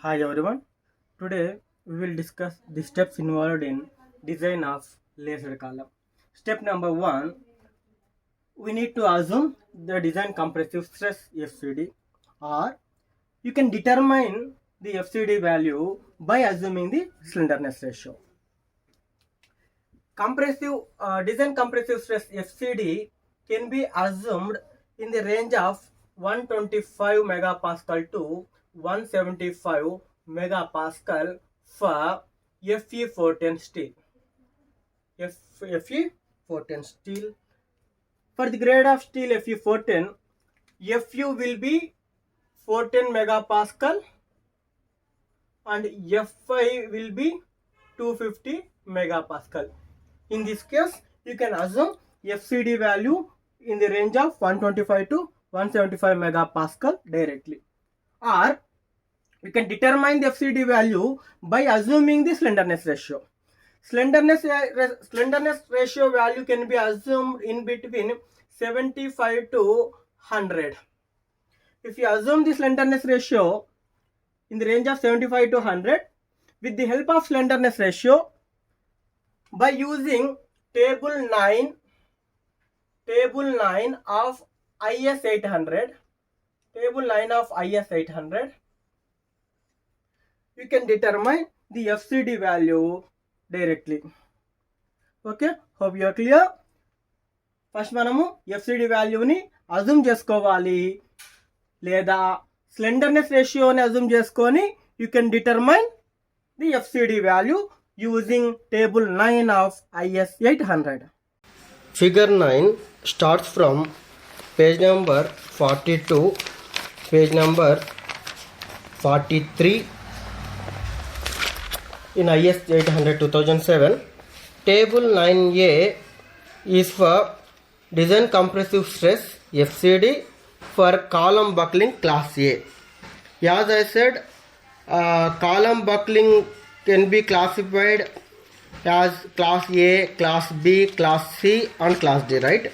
Hi everyone. Today we will discuss the steps involved in design of laser column. Step number 1, we need to assume the design compressive stress FCD, or you can determine the FCD value by assuming the slenderness ratio. Design compressive stress FCD can be assumed in the range of 125 megapascal to 175 megapascal for Fe410 steel. Fe410 steel. For the grade of steel Fe410, Fu will be 410 megapascal and Fi will be 250 megapascal. In this case, you can assume FCD value in the range of 125 to 175 megapascal directly, or you can determine the FCD value by assuming the slenderness ratio. Slenderness ratio value can be assumed in between 75 to 100. If you assume the slenderness ratio in the range of 75 to 100, with the help of slenderness ratio, by using table 9 of IS 800, you can determine the FCD value directly. Okay, hope you are clear. First మనము FCD వాల్యూని assume చేసుకోవాలి, లేదా స్లెండర్నెస్ రేషియోని assume చేసుకొని you can determine the FCD value using table 9 of IS 800. Figure 9 starts from page number 42, page number 43 in IS 800 2007. Table 9A is for design compressive stress FCD for column buckling class A. As I said, column buckling can be classified as class A, class B, class C and class D, right?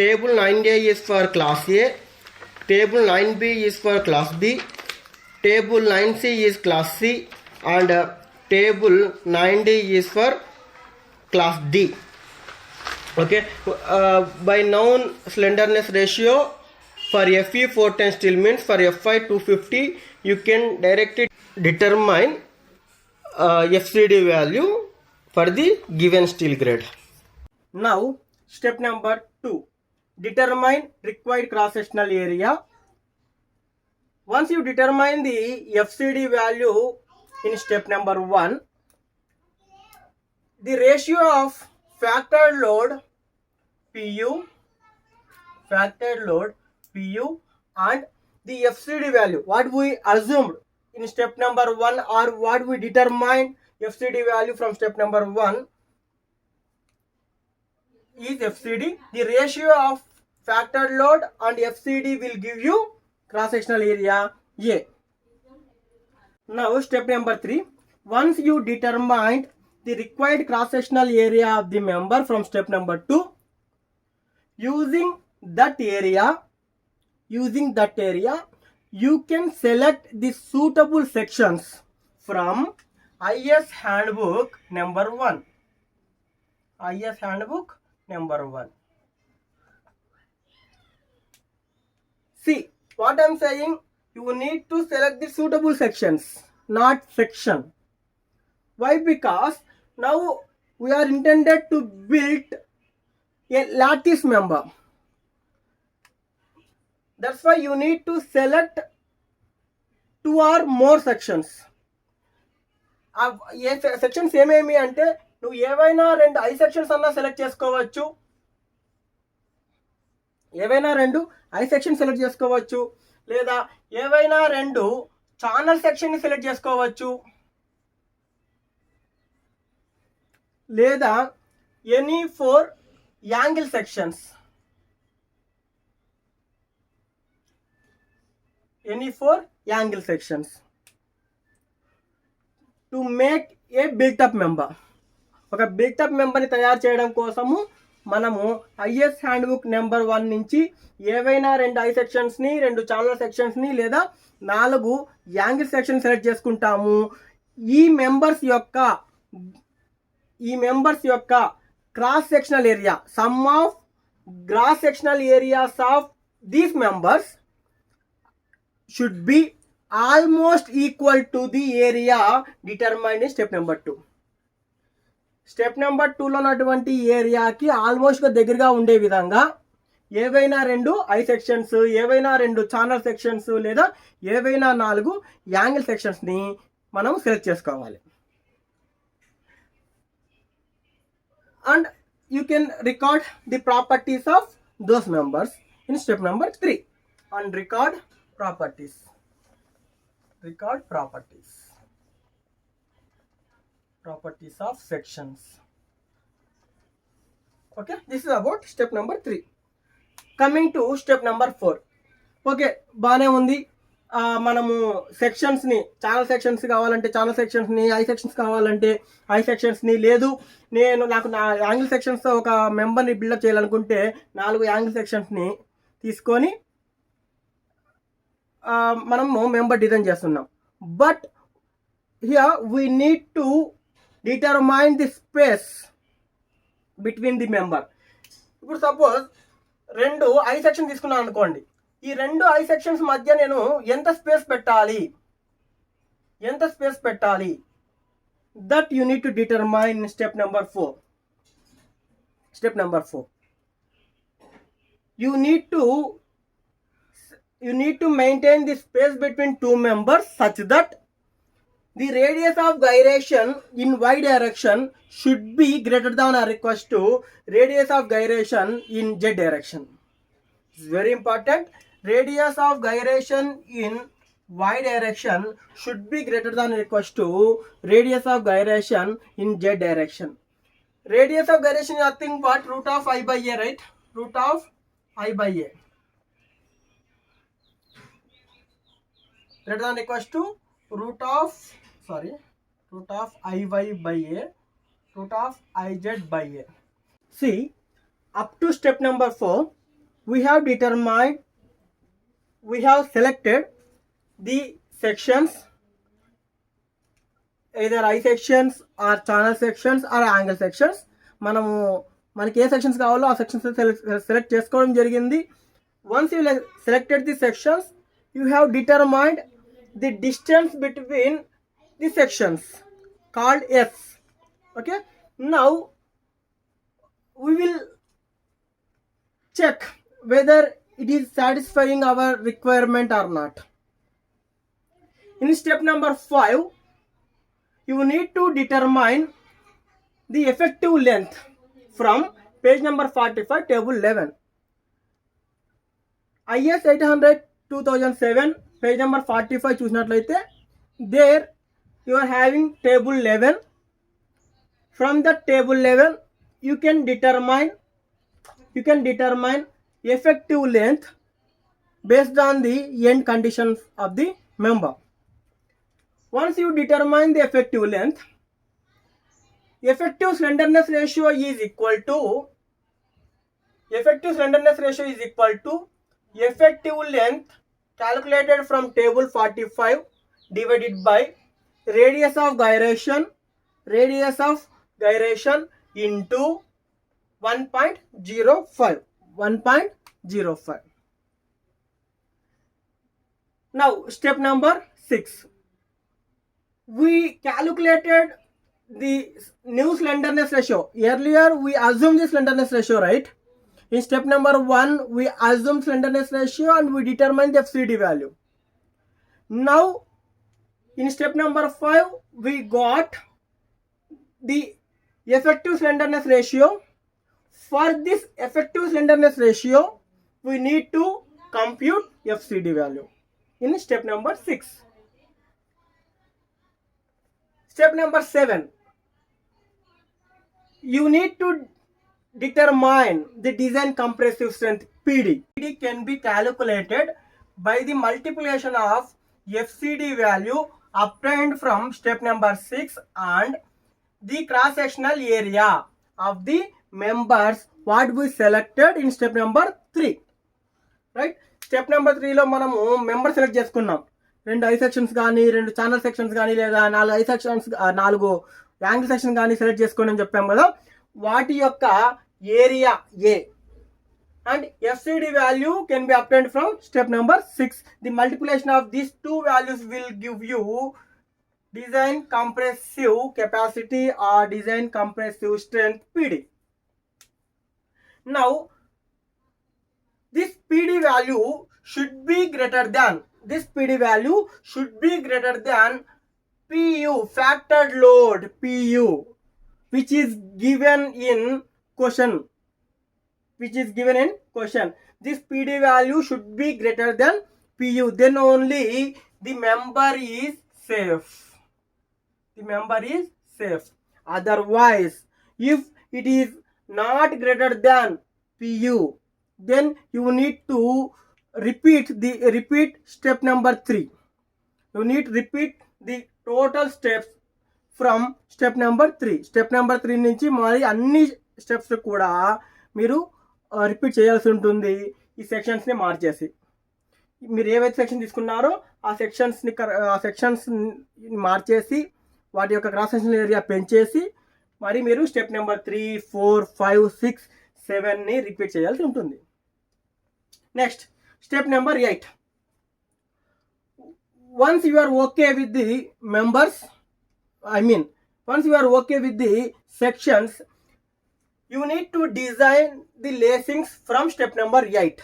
Table 9A is for class A, table 9B is for class B, table 9C is class C and table 9D is for class D. Okay, by known slenderness ratio for Fe410 steel means for Fi 250, you can directly determine FCD value for the given steel grade. Now, step number 2, determine required cross-sectional area. Once you determine the FCD value in step number 1, the ratio of factored load PU and the FCD value, what we assumed in step number 1 or what we determined FCD value from step number 1 is FCD. The ratio of factored load and FCD will give you cross-sectional area A. Now step number 3, once you determined the required cross-sectional area of the member from step number 2, using that area you can select the suitable sections from IS handbook number 1. See what I am saying, you need to select the suitable sections, not section. Why? Because now we are intended to build a lattice member. That's why you need to select 2 or more sections. A sections ఏమేమి అంటే, నువ్వు ఏవైనా 2 I sections అన్నా select చేసుకోవచ్చు, లేదా ఏవైనా 2 channel సెక్షన్ని select చేసుకోవచ్చు, లేదా any 4 angle sections, to make a built up member. ఒక బిల్ట్ అప్ మెంబర్ని తయారు చేయడం కోసము మనము ఐఎస్ హ్యాండ్బుక్ నెంబర్ 1 నుంచి ఏవైనా 2 ఐ సెక్షన్స్ని, 2 ఛానల్ సెక్షన్స్ని లేదా 4 యాంగిల్ సెక్షన్ సెలెక్ట్ చేసుకుంటాము. ఈ మెంబర్స్ యొక్క cross sectional area, some of gross sectional areas of these members should be almost equal to the area determined in step number 2. Step number 2లో ఉన్నటువంటి ఏరియాకి ఆల్మోస్ట్గా దగ్గరగా ఉండే విధంగా ఏవైనా 2 ఐ సెక్షన్స్, ఏవైనా 2 ఛానల్ సెక్షన్స్ లేదా ఏవైనా 4 యాంగిల్ సెక్షన్స్ని మనం సెలెక్ట్ చేసుకోవాలి. And you can record the properties of those members in step number 3. And record properties of sections. Okay, this is about step number 3. Coming to step number 4. Okay, బాగానే ఉంది. మనము సెక్షన్స్ని, channel sections కావాలంటే channel సెక్షన్స్ని, I sections కావాలంటే I సెక్షన్స్ని, లేదు నాకు angle సెక్షన్స్తో ఒక మెంబర్ని buildup చేయాలనుకుంటే 4 angle సెక్షన్స్ని తీసుకొని మనము మెంబర్ డిజైన్ చేస్తున్నాం. But here we need to determine the space between the member. ఇప్పుడు సపోజ్ 2 ఐ సెక్షన్ తీసుకున్నాను అనుకోండి. ఈ 2 ఐ సెక్షన్స్ మధ్య నేను ఎంత స్పేస్ పెట్టాలి, that you need to determine step number 4. You need to maintain the space between 2 members such that the radius of gyration in y direction should be greater than or equal to radius of gyration in z direction. It's very important. Radius of gyration in y direction should be greater than or equal to radius of gyration in z direction. Radius of gyration is nothing but root of I by a, right? Root of I by a. Greater than or equal to root of Iy by a, root of Iz by a. See, up to step number 4, we have selected the sections, either I sections or channel sections or angle sections. మనకి ఏ sections కావాలో ఆ sections select చేసుకోవడం జరిగింది. Once you selected the sections, you have determined the distance between the sections called S. Okay, now we will check whether it is satisfying our requirement or not. In step number 5, you need to determine the effective length from page number 45, table 11. IS 800 2007 page number 45 చూసినట్లయితే there you are having table 11. From the table 11 you can determine effective length based on the end conditions of the member. Once you determine the effective length, effective slenderness ratio is equal to effective length calculated from table 45 divided by radius of gyration into 1.05. Now step number 6, we calculated the new slenderness ratio. Earlier we assumed the slenderness ratio, right? In step number 1 we assumed slenderness ratio and we determined the FCD value. Now in step number 5 we got the effective slenderness ratio. For this effective slenderness ratio we need to compute FCD value in step number 6. Step number 7, you need to determine the design compressive strength PD. PD can be calculated by the multiplication of FCD value obtained from step number 6 and the cross sectional area of the members what we selected in step number 3, right? Step number 3లో మనము member select చేసుకున్నాం. 2 I sections కానీ 2 channel sections కానీ లేదా 4 I sections 4 angle section కానీ select చేసుకోండి అని చెప్పాం కదా. వాటి యొక్క area A and FCD value can be obtained from step number 6. The multiplication of these two values will give you design compressive capacity or design compressive strength PD. Now this PD value should be greater than PU, factored load PU, which is given in question. This PD value should be greater than PU, then only the member is safe. Otherwise, if it is not greater than PU, then you need to repeat step number 3. You need to repeat the total steps from step number 3. Step number 3 నుంచి మరి అన్ని steps కూడా మీరు repeat చేయాల్సి ఉంటుంది. ఈ సెక్షన్స్ని మార్చేసి మీరు ఏవైతే సెక్షన్ తీసుకున్నారో ఆ సెక్షన్స్ మార్చేసి వాటి యొక్క క్రాస్ సెక్షనల్ ఏరియా పెంచేసి మరి మీరు స్టెప్ నెంబర్ 3, 4, 5, 6, 7ని రిపీట్ చేయాల్సి ఉంటుంది. Next step number 8. Once you are okay with the members, once you are okay with the sections, you need to design the lacings from step number 8.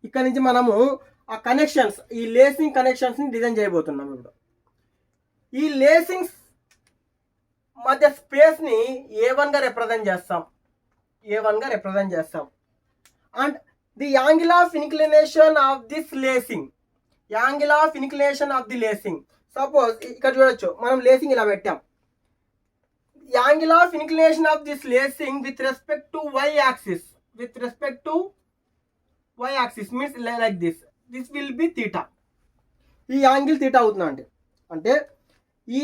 ఇక్కడ నుంచి మనము ఆ connections, ఈ లేసింగ్ కనెక్షన్స్ని డిజైన్ చేయబోతున్నాం. ఇప్పుడు ఈ లేసింగ్స్ మధ్య స్పేస్ని A1గా రిప్రజెంట్ చేస్తాం. And the angle of inclination of this lacing, suppose ఇక్కడ చూడొచ్చు, మనం లేసింగ్ ఇలా పెట్టాం. Angle of inclination of this lacing with respect to y axis means like this will be theta. ఈ యాంగిల్ థీటా అవుతుందండి. అంటే ఈ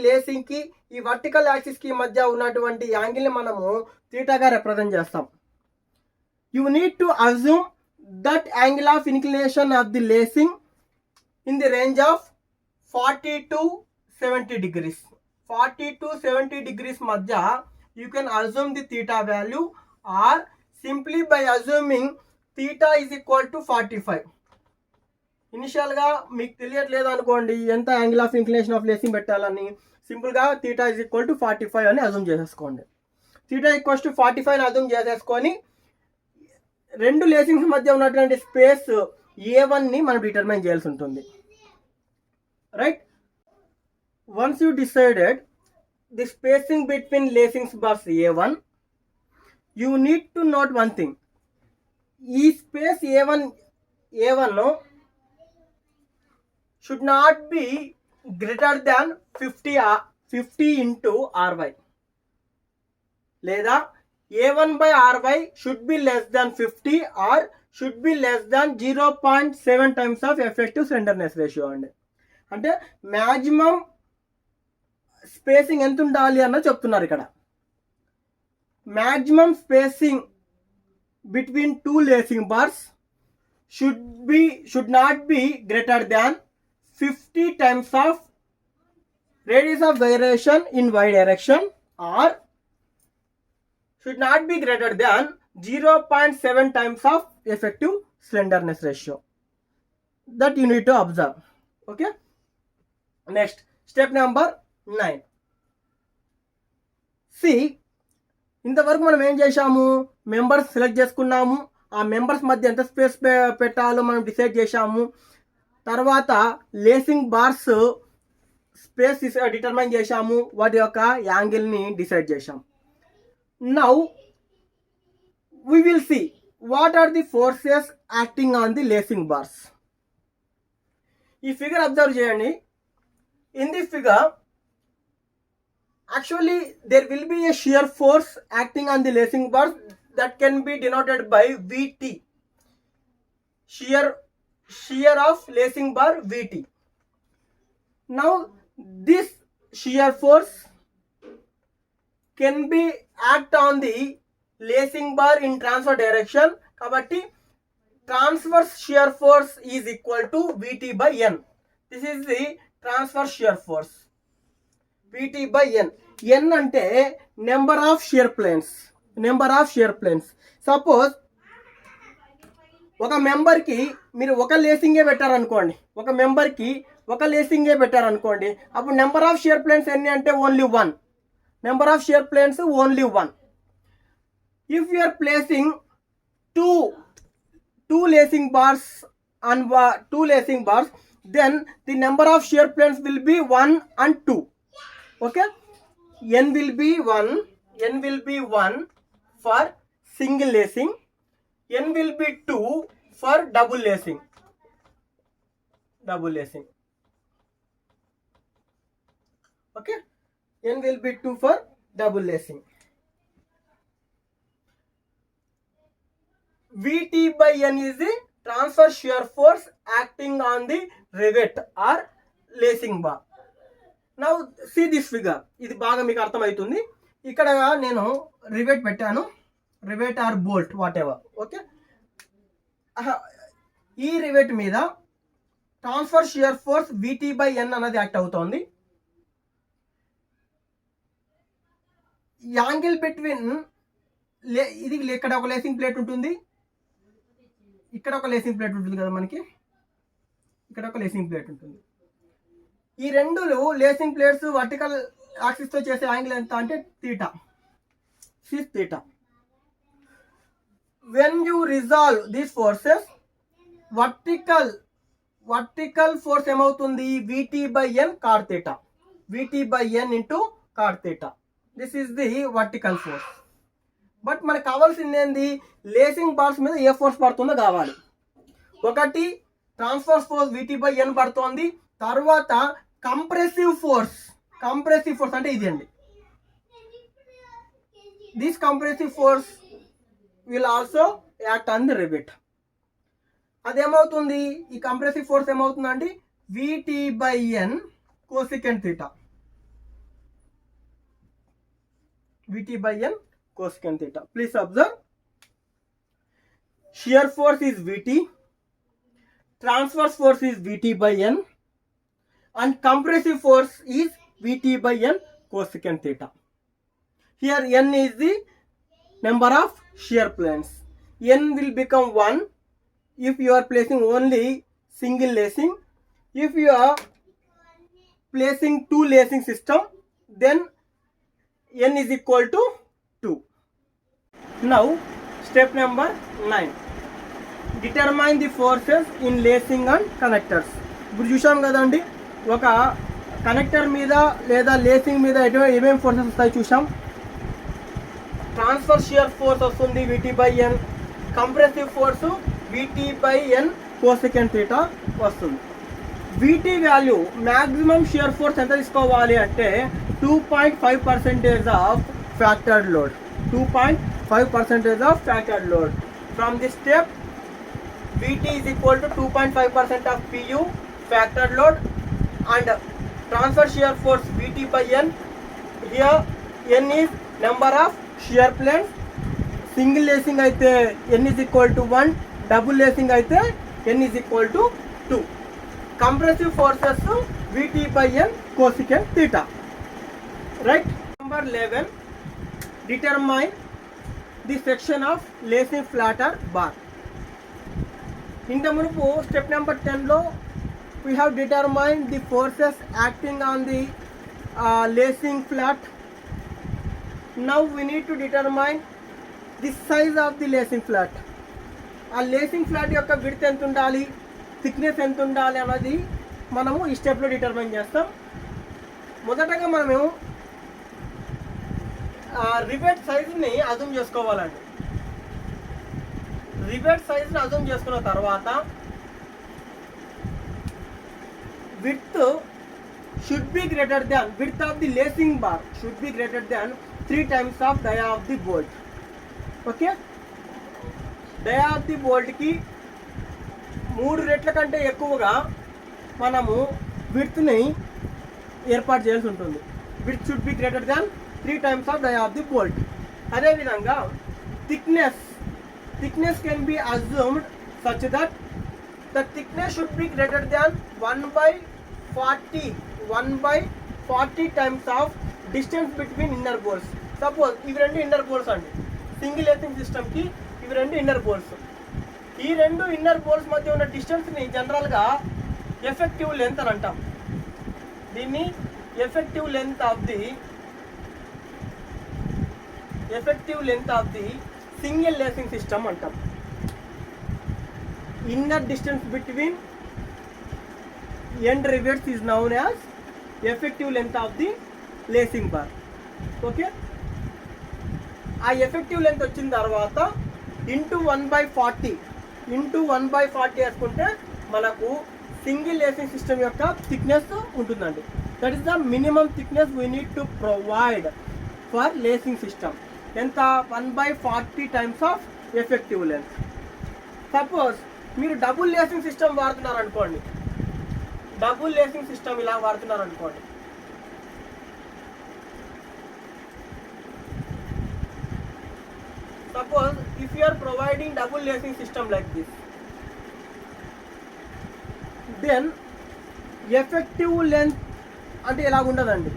లేసింగ్కి ఈ వర్టికల్ యాక్సిస్కి మధ్య ఉన్నటువంటి యాంగిల్ని మనము థీటాగా రిప్రజెంట్ చేస్తాం. You need to assume that angle of inclination of the lacing in the range of 40 to 70 degrees. 40 to 70 degrees మధ్య you can assume the theta value, or simply by assuming theta is equal to 45. ఇనిషియల్గా మీకు తెలియట్లేదు అనుకోండి ఎంత angle of inclination of lacing పెట్టాలని, సింపుల్గా theta is equal to 45 అని assume చేసేసుకోండి. theta ఈక్వల్స్ టు 45 అని అజ్యూమ్ చేసేసుకొని రెండు లేసింగ్స్ మధ్య ఉన్నటువంటి స్పేస్ A1ని మనం డిటర్మైన్ చేయాల్సి ఉంటుంది, right? Once you decided the spacing between lacings bars A1, you need to note one thing. ఈ space A1 should not be greater than 50 into Ry. లేదా A1/Ry should be less than 50 or should be less than 0.7 times of effective slenderness ratio అండి. అంటే maximum spacing ఎంత ఉండాలి అన్న చెప్తున్నారు ఇక్కడ. Maximum spacing between 2 lacing bars should not be greater than 50 times of radius of gyration in y direction, or should not be greater than 0.7 times of effective slenderness ratio. That you need to observe. Okay. Next, step number 9. See, ఇంతవరకు మనం ఏం చేశాము, members select చేసుకున్నాము, ఆ members మధ్య ఎంత space పెట్టాలో మనం డిసైడ్ చేశాము. తర్వాత లేసింగ్ బార్స్ స్పేస్ డిటర్మైన్ చేశాము, వాటి యొక్క యాంగిల్ని డిసైడ్ చేశాము. Now we will see what are the forces acting on the lacing bars. ఈ ఫిగర్ అబ్జర్వ్ చేయండి. In the figure, actually there will be a shear force acting on the lacing bars that can be denoted by Vt. Shear of lacing bar Vt. Now this shear force can be act on the lacing bar in transfer direction. కాబట్టి transverse shear force is equal to VT by N. This is the transfer shear force, VT by N. N అంటే number of shear planes, number of shear planes. Suppose ఒక మెంబర్కి మీరు ఒక లేసింగే పెట్టారనుకోండి, ఒక మెంబర్కి ఒక లేసింగే పెట్టారనుకోండి, అప్పుడు నెంబర్ ఆఫ్ షియర్ ప్లేన్స్ ఎన్ని అంటే only 1. Number of shear planes only 1. If you are placing two lacing bars on two lacing bars, then the number of shear planes will be 1 and 2. Okay, n will be 1 for single lacing, n will be 2 for double lacing. Okay, n will be 2 for double lacing. Vt by n is the transfer shear force acting on the rivet or lacing bar. Now see this figure. ఇది బాగా మీకు అర్థమవుతుంది. ఇక్కడ నేను rivet పెట్టాను, rivet or bolt whatever. Okay, ఈ rivet మీద transfer shear force Vt by n అనేది యాక్ట్ అవుతోంది. యాంగిల్ బిట్వీన్ ఇది ఇక్కడ ఒక లేసింగ్ ప్లేట్ ఉంటుంది, ఇక్కడ ఒక లేసింగ్ ప్లేట్ ఉంటుంది కదా, మనకి ఇక్కడ ఒక లేసింగ్ ప్లేట్ ఉంటుంది. ఈ రెండు లేసింగ్ ప్లేట్స్ వర్టికల్ యాక్సిస్ తో చేసే యాంగిల్ ఎంత అంటే theta, theta. When you resolve these forces, vertical force ఏమవుతుంది, Vt by n cot theta, Vt by n into cot theta. This is the vertical force. But మనకు కావాల్సింది ఏంది, lacing bars మీద ఏ force పడుతుందో కావాలి. ఒకటి transfer force Vt by n పడుతోంది, తర్వాత కంప్రెసివ్ ఫోర్స్ అంటే ఇది అండి. This compressive force will also act on the rivet. అదేమవుతుంది, ఈ కంప్రెసివ్ ఫోర్స్ ఏమవుతుందండి, Vt by n cosecant theta, Vt by n cosecant theta. Please observe, shear force is Vt, transverse force is Vt by n, and compressive force is Vt by n cosecant theta. Here n is the number of shear planes. N will become 1 if you are placing only single lacing. If you are placing two lacing system, then n is equal to 2. Now step number 9, determine the forces in lacing and connectors. ఇప్పుడు చూసాం కదండి, ఒక connector మీద లేదా lacing మీద ఏమేమి forces వస్తాయి చూసాం. ట్రాన్స్ఫర్ షియర్ ఫోర్స్ వస్తుంది Vt by n, compressive force Vt by n cosecant theta వస్తుంది. Vt value maximum shear force ఎంత తీసుకోవాలి అంటే 2.5% of factored load, 2.5% of factored load. From this step Vt is equal to 2.5% of Pu factored load and transfer shear force Vt by n. Here n is number of shear planes. Single lacing అయితే n is equal to 1, double lacing అయితే n is equal to 2. Compressive forces Vt by n cosecant theta. Right. Number 11, determine the section of lacing flatter bar. In the munupu step number 10 lo we have determined the forces acting on the lacing flat. Now we need to determine the size of the lacing flat. ఆ lacing flat యొక్క width ఎంత ఉండాలి, thickness ఎంత ఉండాలి అన్నది మనము ఈ స్టెప్లో డిటర్మైన్ చేస్తాం. మొదటగా మనము రివెట్ సైజుని అజూమ్ చేసుకోవాలండి. రివెట్ సైజుని అజూమ్ చేసుకున్న తర్వాత width should be greater than, width of the lacing bar should be greater than 3 times of dia of the bolt. Okay, dia of the బోల్ట్కి 3 రెట్ల కంటే ఎక్కువగా మనము విడ్త్ని ఏర్పాటు చేయాల్సి ఉంటుంది. Width should be greater than 3 times of dia of the bolt. అదే విధంగా thickness can be assumed such that the thickness should be greater than 1/40 times of distance between inner bolts. Suppose ఇవి రెండు ఇన్నర్ బోల్ట్స్ అండి, single lacing సిస్టమ్కి ఇవి రెండు inner bolts. ఈ రెండు ఇన్నర్ బోల్ట్స్ మధ్య ఉన్న డిస్టెన్స్ని జనరల్గా ఎఫెక్టివ్ లెంత్ అని అంటాం. దీన్ని effective length of the single lacing system అంటాం. Inner distance between end rivets is known as effective length of the lacing bar. Okay, ఆ ఎఫెక్టివ్ లెంత్ వచ్చిన తర్వాత ఇంటూ 1/40 వేసుకుంటే మనకు సింగిల్ లేసింగ్ సిస్టమ్ యొక్క థిక్నెస్ ఉంటుందండి. That is the minimum thickness we need to provide for lacing system. ఎంత? 1/40 times of effective length. Suppose మీరు double lacing system వాడుతున్నారు అనుకోండి, ఇలా వాడుతున్నారు అనుకోండి. Suppose if you are providing double lacing system like this, then effective length అంటే ఇలా ఉండదండి.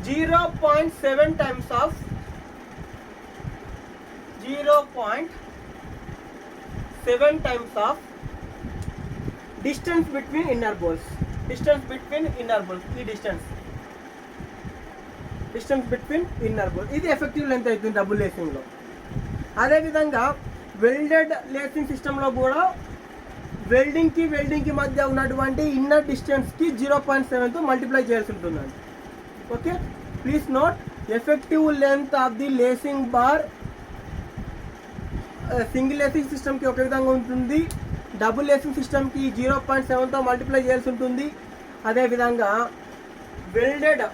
0.7 times of distance between inner bolts. ఈ distance between inner bolts ఇది ఎఫెక్టివ్ లెంత్ అవుతుంది డబుల్ లేసింగ్లో. అదేవిధంగా వెల్డెడ్ లేసింగ్ సిస్టంలో కూడా వెల్డింగ్కి మధ్య ఉన్నటువంటి ఇన్నర్ డిస్టెన్స్కి 0.7తో మల్టిప్లై చేయాల్సి ఉంటుందండి. Okay, please note, effective length of the lacing bar single lacing సిస్టమ్కి ఒక విధంగా ఉంటుంది, డబుల్ లేసింగ్ సిస్టమ్కి 0.7తో మల్టిప్లై చేయాల్సి ఉంటుంది. అదేవిధంగా వెల్డెడ్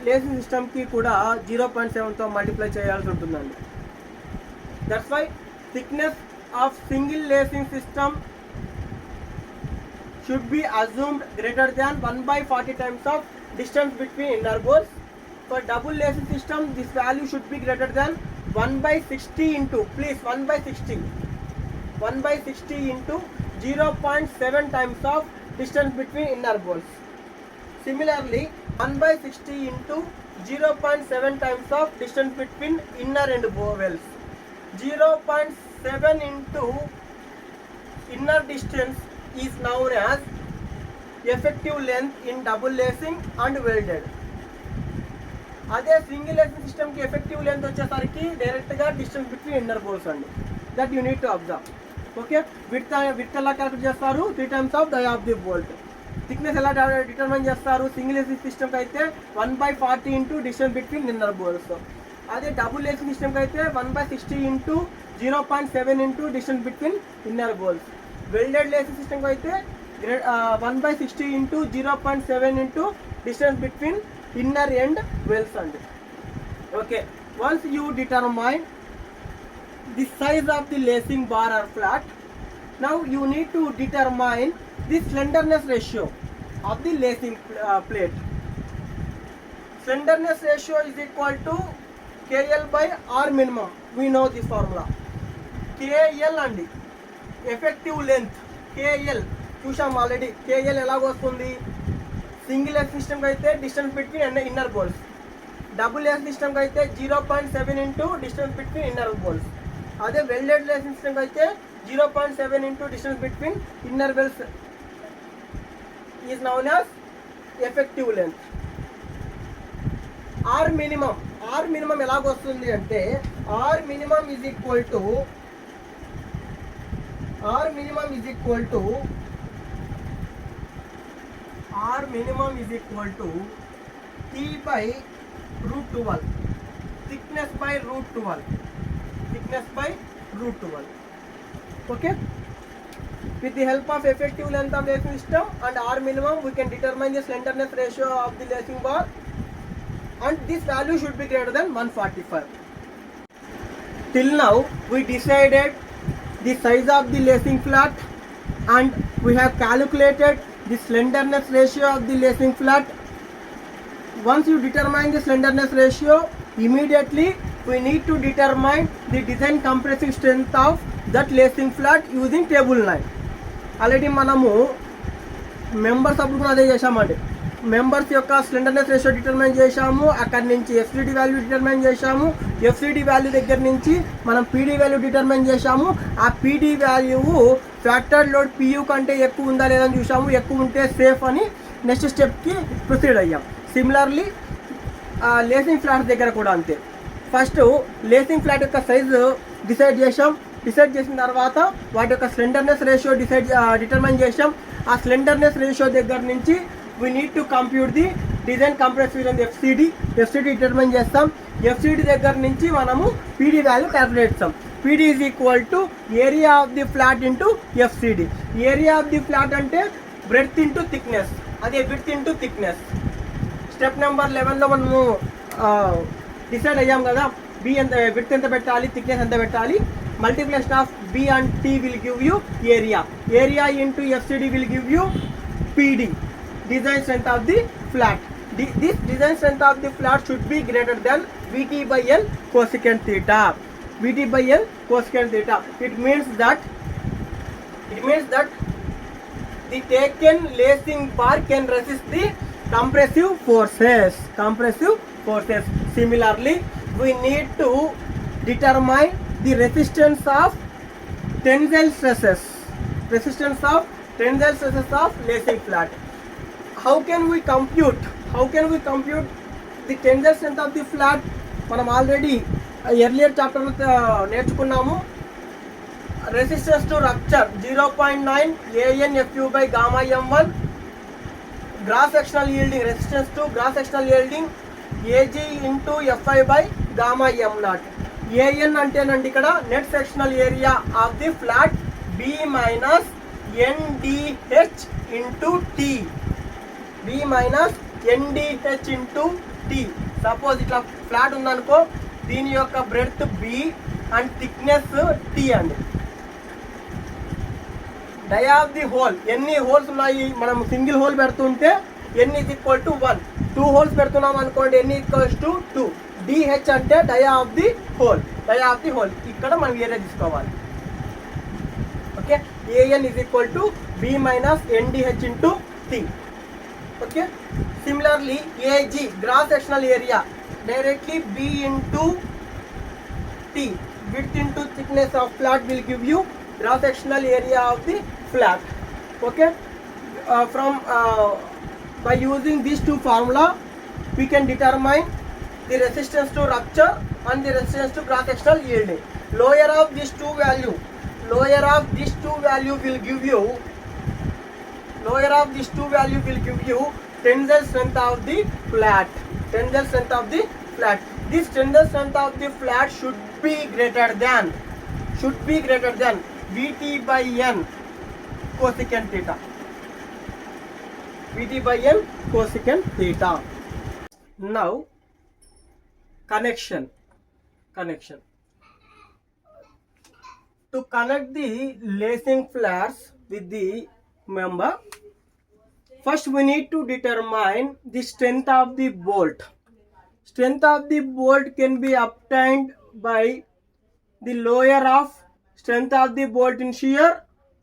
లేసింగ్ సిస్టమ్కి కూడా 0.7తో మల్టిప్లై చేయాల్సి ఉంటుందండి. That's why thickness of single lacing system should be assumed greater than 1/40 times of distance between inner bolts. For double lacing system, this value should be greater than 1/60 into 0.7 times of distance between inner bolts. Similarly, 1/60 into 0.7 times of distance between inner end wells. 0.7 into inner distance is known as effective length in double lacing and welded. అదే single lacing సిస్టమ్కి effective length వచ్చేసరికి డైరెక్ట్గా distance between inner bolts అండి. That you need to observe. Okay, width ఎలా calculate చేస్తారు? 3 times of dia of the bolt. Thickness ఎలా determine చేస్తారు? Single lacing సిస్టమ్కి అయితే 1/40 into distance between inner bolts. అదే డబుల్ లేసింగ్ సిస్టమ్కి అయితే 1/60 into 0.7 into distance between inner bolts. Welded lacing సిస్టమ్కి అయితే 1/60 into 0.7 into distance between inner end wells అండి. Okay, once you determine the size of the lacing bar or flat, now you need to determine the slenderness ratio of the lacing plate. Slenderness ratio is equal to KL by R minimum. We know this formula. KL అండి effective length. KL చూసాం already. KL ఎలాగో వస్తుంది? Single lacing సిస్టమ్కి అయితే distance between inner bolts, double lacing సిస్టమ్కి అయితే 0.7 into distance between inner bolts. అదే welded lacing సిస్టమ్కి అయితే 0.7 into distance between inner welds is known as effective length. R minimum ఎలాగొస్తుంది అంటే r minimum is equal to T by root 12, thickness by root 12. Okay, with the help of effective length of lacing system and R minimum, we can determine the slenderness ratio of the lacing bar, and this value should be greater than 145. Till now we decided the size of the lacing flat and we have calculated the slenderness ratio of the lacing flat. Once you determine the slenderness ratio, Immediately we need to determine the design compressive strength of that lacing flat using table 9. Already మనము members అప్పుడు కూడా అదే చేసామండి. Members యొక్క స్లెండర్నెస్ ratio determine చేశాము, అక్కడి నుంచి FCD value determine చేశాము, ఎఫ్సిడి వాల్యూ దగ్గర నుంచి మనం పీడీ వాల్యూ డిటర్మైన్ చేశాము. ఆ PD value factored load PU కంటే ఎక్కువ ఉందా లేదని చూసాము, ఎక్కువ ఉంటే సేఫ్ అని నెక్స్ట్ స్టెప్కి ప్రొసీడ్ అయ్యాం. సిమిలర్లీ లేసింగ్ ఫ్లాట్ దగ్గర కూడా అంతే. ఫస్ట్ లేసింగ్ ఫ్లాట్ యొక్క సైజు డిసైడ్ చేసిన తర్వాత వాటి యొక్క స్లెండర్నెస్ రేషియో డిటర్మైన్ చేసాం. ఆ స్లెండర్నెస్ రేషియో దగ్గర నుంచి we need to compute the design compressive and FCD determine చేస్తాం. ఎఫ్సిడి దగ్గర నుంచి మనము పీడీ వాల్యూ క్యాలిక్యులేట్ చేస్తాం. PD is equal to area of the flat into FCD. Area of the flat అంటే బ్రెడ్త్ ఇంటూ థిక్నెస్, అదే width into thickness. Step number 11లో మనము decide అయ్యాం కదా, బి ఎంత విడ్త్ ఎంత పెట్టాలి, థిక్నెస్ ఎంత పెట్టాలి. Multiplication of B and T will give you area into FCD will give you PD, design strength of the flat. This design strength of the flat should be greater than Vt by L cosecant theta. Vt by L cosecant theta. It means that the taken lacing bar can resist the compressive forces. Similarly, we need to determine the resistance of tensile stresses of lacing flat. How can we compute the tensile strength of the flat? మనం already earlier చాప్టర్లో నేర్చుకున్నాము. Resistance to rupture 0.9 ANFU by gamma m1. Gross sectional yielding, resistance to gross sectional yielding AG into FI by gamma m0. AN అంటేనండి ఇక్కడ net sectional area of the flat, B minus NDH into T. B minus NDH into T. Suppose ఇట్లా flat ఉందనుకో, దీని యొక్క breadth B and thickness T అండి. Dia of the hole, ఎన్ని holes ఉన్నాయి, మనం సింగిల్ హోల్ పెడుతుంటే N is equal to 1. 2 holes పెడుతున్నాం అనుకోండి, N ఈక్వల్స్ టు 2. DH అంటే డయా ఆఫ్ ది హోల్. ఇక్కడ మనం ఏరియా తీసుకోవాలి. Okay, AN is equal to B minus NDH into T. Okay, similarly AG gross sectional area directly B into T, width into thickness of flat will give you gross sectional area of the flat. Okay, by using these two formula we can determine the resistance to rupture and the resistance to cross sectional yielding. Lower of these two value will give you tensile strength of the flat. This tensile strength of the flat should be greater than Vt by N cosecant theta. Now connection. To connect the lacing flats with the member, first we need to determine the strength of the bolt. Strength of the bolt can be obtained by the lower of strength of the bolt in shear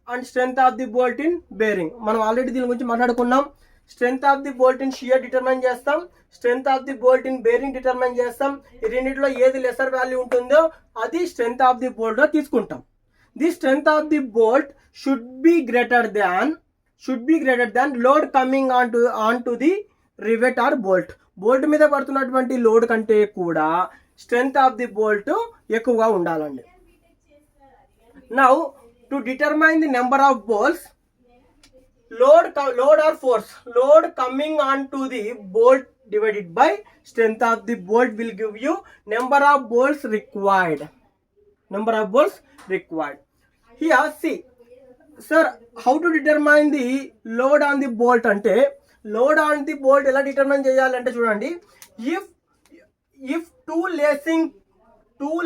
and strength of the bolt in bearing. మనం already దీని గురించి మాట్లాడుకున్నాం. Strength of the bolt in shear determine చేస్తాం, strength of the bolt in bearing determine చేస్తాం. ఈ రెండింటిలో ఏది lesser value ఉంటుందో అది స్ట్రెంగ్త్ ఆఫ్ ది బోల్ట్ లో తీసుకుంటాం. The strength of the bolt should be greater than load coming on to the rivet or bolt. Bolt మీద పడుతున్నటువంటి లోడ్ కంటే కూడా స్ట్రెంగ్త్ ఆఫ్ ది బోల్ట్ ఎక్కువగా ఉండాలండి. Now to determine the number of bolts, load or force, load coming on to the bolt divided by strength of the bolt will give you number of bolts required. Here see, sir, how to determine the load on the bolt ante, load on the bolt ela determine cheyalante chudandi, if two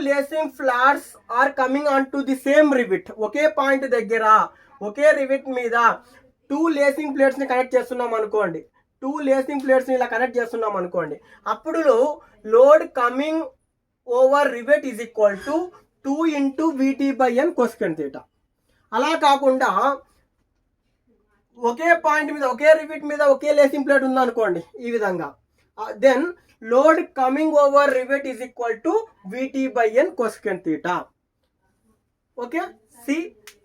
lacing flats are coming on to the same rivet, okay point దగ్గర ఒకే rivet మీద 2 lacing plates ని connect చేస్తున్నాం అనుకోండి. 2 two lacing ప్లేట్స్ని ఇలా connect చేస్తున్నాం అనుకోండి, అప్పుడు load coming over rivet is equal to 2 into VT by N cosecant theta. అలా కాకుండా ఒకే పాయింట్ మీద ఒకే రివెట్ మీద ఒకే లేసింగ్ ప్లేట్ ఉందనుకోండి ఈ విధంగా, then load coming over rivet is equal to VT by N cosecant theta. Okay, see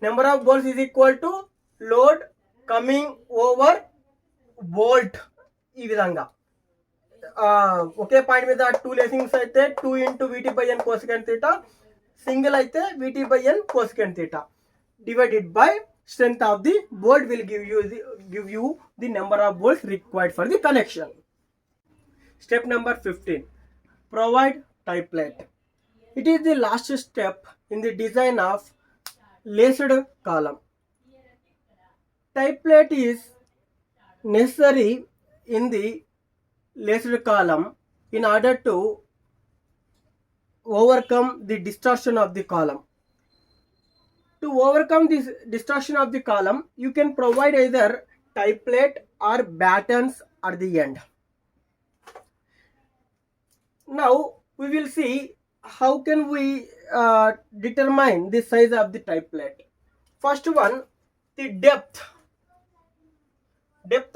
number of bolts is equal to load coming over bolt. ఈ విధంగా ఒకే పాయింట్ మీద 2 లేసింగ్స్ అయితే 2 into VT by N cosecant theta, single అయితే VT by N cosecant theta divided by strength of the bolt will give you the number of bolts required for the connection. Step number 15, provide tie plate. It is the last step in the design of laced column. Tie plate is necessary in the laced column in order to overcome the distortion of the column. To overcome this distortion of the column, you can provide either tie plate or battens at the end. Now we will see how can we determine the size of the tie plate. First one, the depth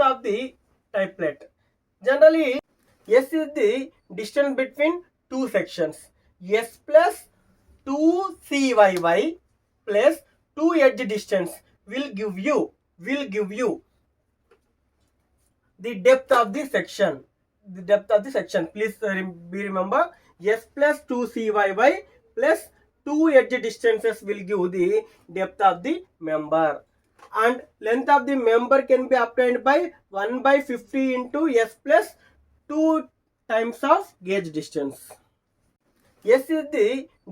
of the tie plate. Generally, S is the distance between two sections. S plus 2CYY plus 2 edge distance will give you the depth of the section. Please remember, S plus 2CYY plus 2 edge distances will give the depth of the member, and length of the member can be obtained by 1/50 into S plus 2 times of gauge distance. S is the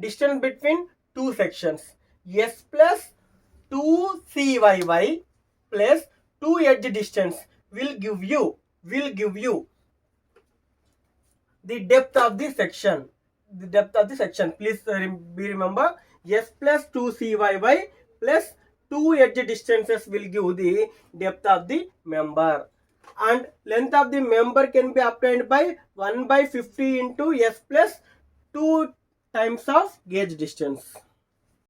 distance between two sections. S plus 2CYY plus 2 edge distance will give you the depth of the section. Please remember, S plus 2CYY plus 2 edge distances will give the depth of the member, and length of the member can be obtained by 1/50 into S plus 2 times of gauge distance.